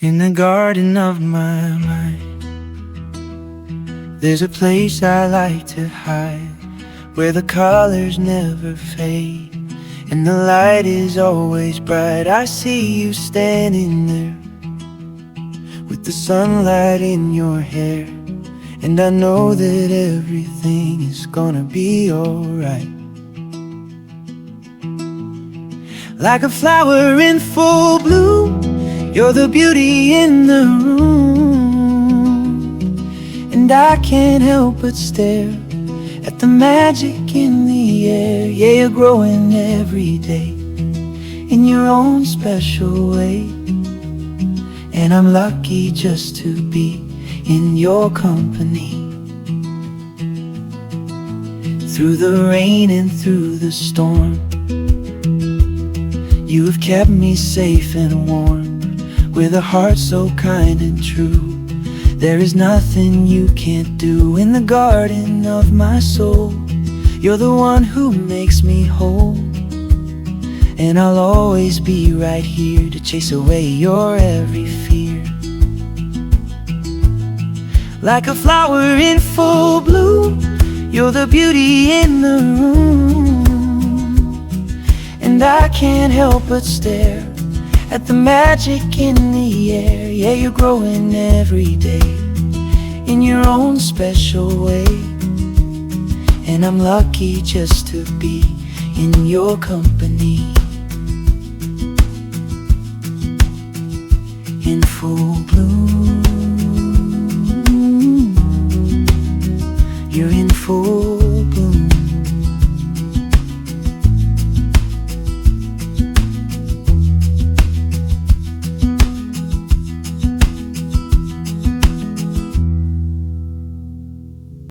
In the garden of my mind, there's a place I like to hide, where the colors never fade and the light is always bright. I see you standing there with the sunlight in your hair, and I know that everything is gonna be alright. Like a flower in full bloom, you're the beauty in the room, and I can't help but stare at the magic in the air. Yeah, you're growing every day in your own special way, and I'm lucky just to be in your company. Through the rain and through the storm, you have kept me safe and warm. With a heart so kind and true, there is nothing you can't do. In the garden of my soul, you're the one who makes me whole, and I'll always be right here to chase away your every fear. Like a flower in full bloom, you're the beauty in the room, and I can't help but stare at the magic in the air. Yeah, you're growing every day in your own special way, and I'm lucky just to be in your company. In full bloom, you're in full